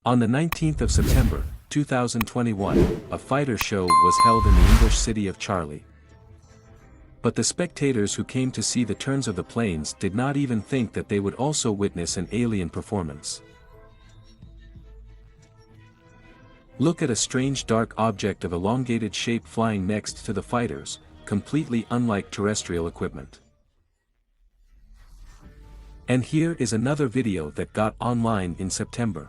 On the 19th of September, 2021, a fighter show was held in the English city of Charlie. But the spectators who came to see the turns of the planes did not even think that they would also witness an alien performance. Look at a strange dark object of elongated shape flying next to the fighters, completely unlike terrestrial equipment. And here is another video that got online in September.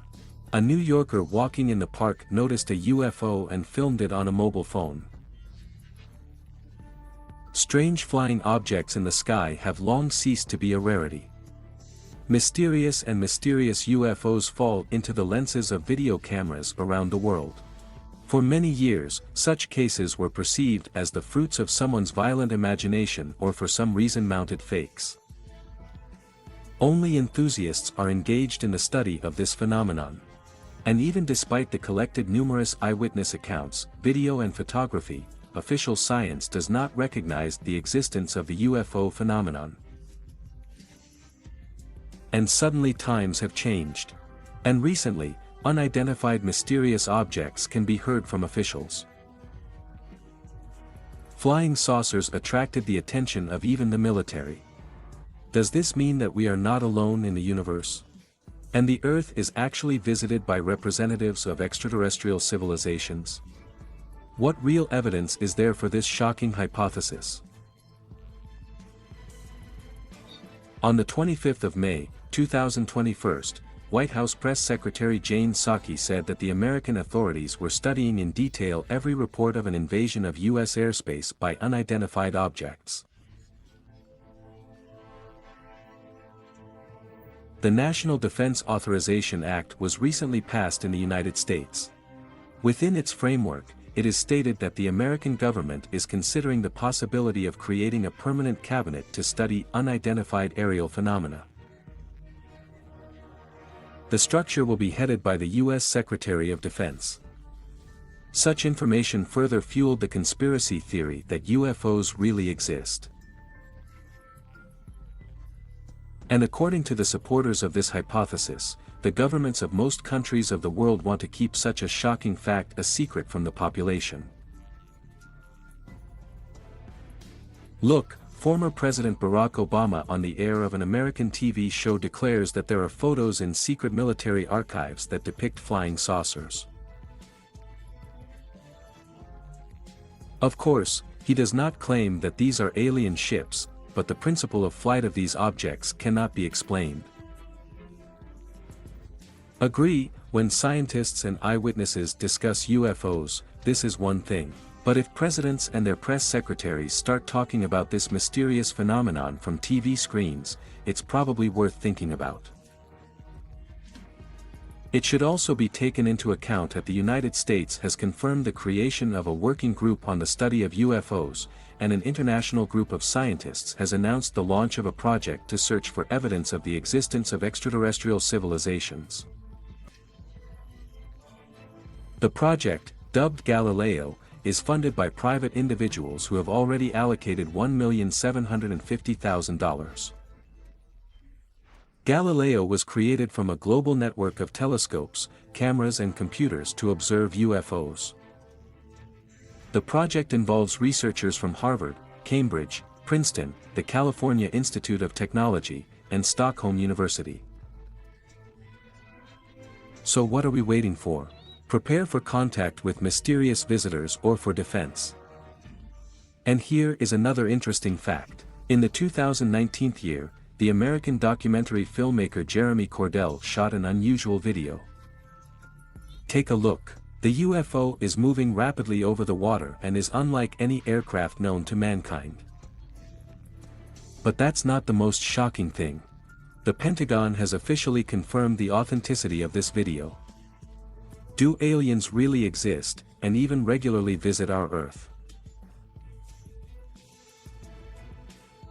A New Yorker walking in the park noticed a UFO and filmed it on a mobile phone. Strange flying objects in the sky have long ceased to be a rarity. Mysterious UFOs fall into the lenses of video cameras around the world. For many years, such cases were perceived as the fruits of someone's violent imagination or for some reason mounted fakes. Only enthusiasts are engaged in the study of this phenomenon. And even despite the collected numerous eyewitness accounts, video and photography, official science does not recognize the existence of the UFO phenomenon. And suddenly times have changed. And recently, unidentified mysterious objects can be heard from officials. Flying saucers attracted the attention of even the military. Does this mean that we are not alone in the universe? And the Earth is actually visited by representatives of extraterrestrial civilizations? What real evidence is there for this shocking hypothesis? On the 25th of May, 2021, White House Press Secretary Jen Psaki said that the American authorities were studying in detail every report of an invasion of U.S. airspace by unidentified objects. The National Defense Authorization Act was recently passed in the United States. Within its framework, it is stated that the American government is considering the possibility of creating a permanent cabinet to study unidentified aerial phenomena. The structure will be headed by the U.S. Secretary of Defense. Such information further fueled the conspiracy theory that UFOs really exist. And according to the supporters of this hypothesis, the governments of most countries of the world want to keep such a shocking fact a secret from the population. Look, former President Barack Obama on the air of an American TV show declares that there are photos in secret military archives that depict flying saucers. Of course, he does not claim that these are alien ships, but the principle of flight of these objects cannot be explained. Agree, when scientists and eyewitnesses discuss UFOs, this is one thing, but if presidents and their press secretaries start talking about this mysterious phenomenon from TV screens, it's probably worth thinking about. It should also be taken into account that the United States has confirmed the creation of a working group on the study of UFOs, and an international group of scientists has announced the launch of a project to search for evidence of the existence of extraterrestrial civilizations. The project, dubbed Galileo, is funded by private individuals who have already allocated $1,750,000. Galileo was created from a global network of telescopes, cameras and computers to observe UFOs. The project involves researchers from Harvard, Cambridge, Princeton, the California Institute of Technology, and Stockholm University. So what are we waiting for? Prepare for contact with mysterious visitors or for defense. And here is another interesting fact. In the 2019 year, the American documentary filmmaker Jeremy Cordell shot an unusual video. Take a look. The UFO is moving rapidly over the water and is unlike any aircraft known to mankind. But that's not the most shocking thing. The Pentagon has officially confirmed the authenticity of this video. Do aliens really exist, and even regularly visit our Earth?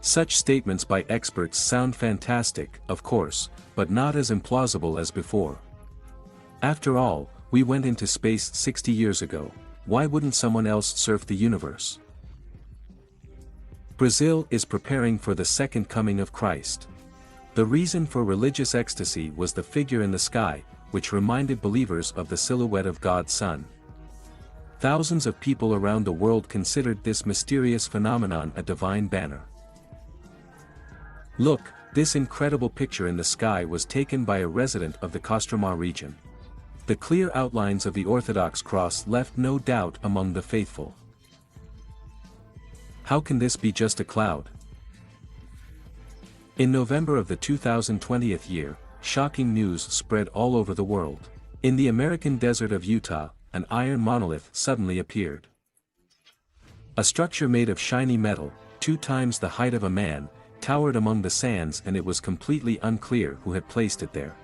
Such statements by experts sound fantastic, of course, but not as implausible as before. After all, we went into space 60 years ago, why wouldn't someone else surf the universe? Brazil is preparing for the second coming of Christ. The reason for religious ecstasy was the figure in the sky, which reminded believers of the silhouette of God's Son. Thousands of people around the world considered this mysterious phenomenon a divine banner. Look, this incredible picture in the sky was taken by a resident of the Kostroma region. The clear outlines of the Orthodox cross left no doubt among the faithful. How can this be just a cloud? In November of the 2020 year, shocking news spread all over the world. In the American desert of Utah, an iron monolith suddenly appeared. A structure made of shiny metal, 2 times the height of a man, towered among the sands, and it was completely unclear who had placed it there.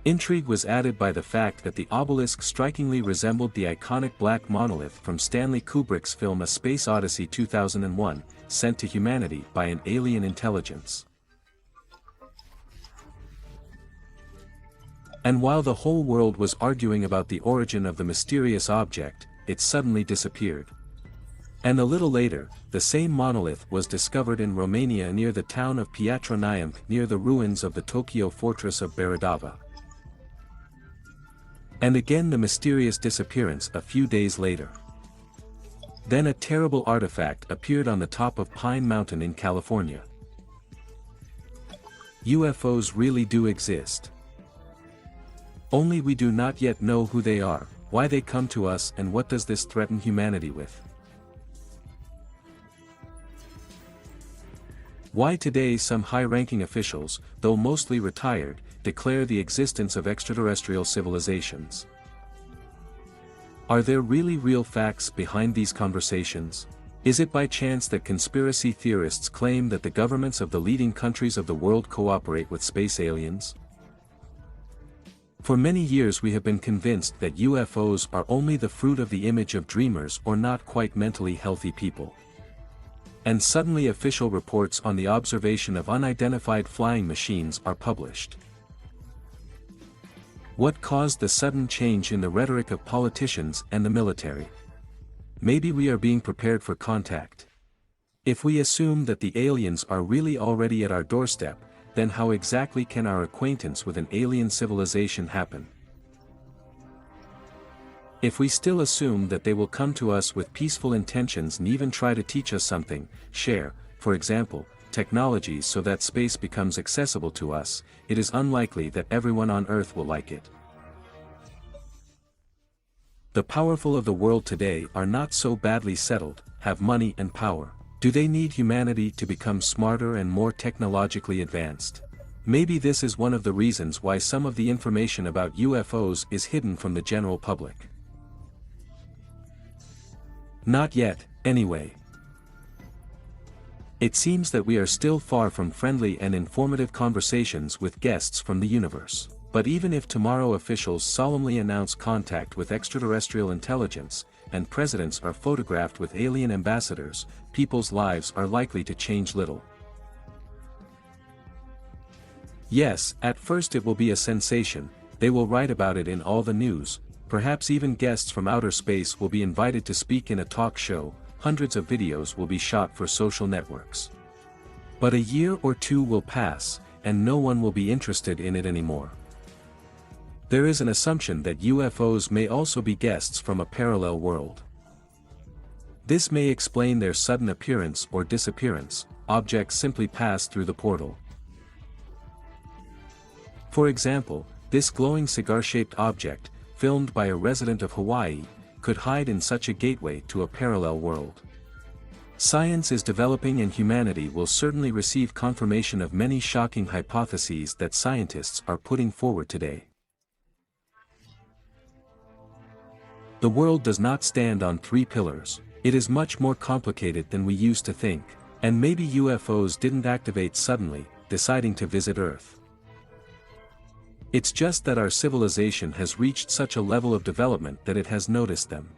Intrigue was added by the fact that the obelisk strikingly resembled the iconic black monolith from Stanley Kubrick's film A Space Odyssey 2001, sent to humanity by an alien intelligence. And while the whole world was arguing about the origin of the mysterious object, it suddenly disappeared. And a little later, the same monolith was discovered in Romania near the town of Piatra Neamț, near the ruins of the Tokyo fortress of Beredava. And again the mysterious disappearance a few days later. Then a terrible artifact appeared on the top of Pine Mountain in California. UFOs really do exist. Only we do not yet know who they are, why they come to us, and what does this threaten humanity with. Why today some high-ranking officials, though mostly retired, declare the existence of extraterrestrial civilizations. Are there really real facts behind these conversations? Is it by chance that conspiracy theorists claim that the governments of the leading countries of the world cooperate with space aliens? For many years we have been convinced that UFOs are only the fruit of the image of dreamers or not quite mentally healthy people. And suddenly official reports on the observation of unidentified flying machines are published. What caused the sudden change in the rhetoric of politicians and the military? Maybe we are being prepared for contact. If we assume that the aliens are really already at our doorstep, then how exactly can our acquaintance with an alien civilization happen? If we still assume that they will come to us with peaceful intentions and even try to teach us something, share, for example, technologies so that space becomes accessible to us, it is unlikely that everyone on Earth will like it. The powerful of the world today are not so badly settled, have money and power. Do they need humanity to become smarter and more technologically advanced? Maybe this is one of the reasons why some of the information about UFOs is hidden from the general public. Not yet, anyway. It seems that we are still far from friendly and informative conversations with guests from the universe. But even if tomorrow officials solemnly announce contact with extraterrestrial intelligence, and presidents are photographed with alien ambassadors, people's lives are likely to change little. Yes, at first it will be a sensation, they will write about it in all the news, perhaps even guests from outer space will be invited to speak in a talk show, hundreds of videos will be shot for social networks. But a year or two will pass, and no one will be interested in it anymore. There is an assumption that UFOs may also be guests from a parallel world. This may explain their sudden appearance or disappearance, objects simply pass through the portal. For example, this glowing cigar-shaped object, filmed by a resident of Hawaii, could hide in such a gateway to a parallel world. Science is developing and humanity will certainly receive confirmation of many shocking hypotheses that scientists are putting forward today. The world does not stand on 3 pillars, it is much more complicated than we used to think, and maybe UFOs didn't activate suddenly, deciding to visit Earth. It's just that our civilization has reached such a level of development that it has noticed them.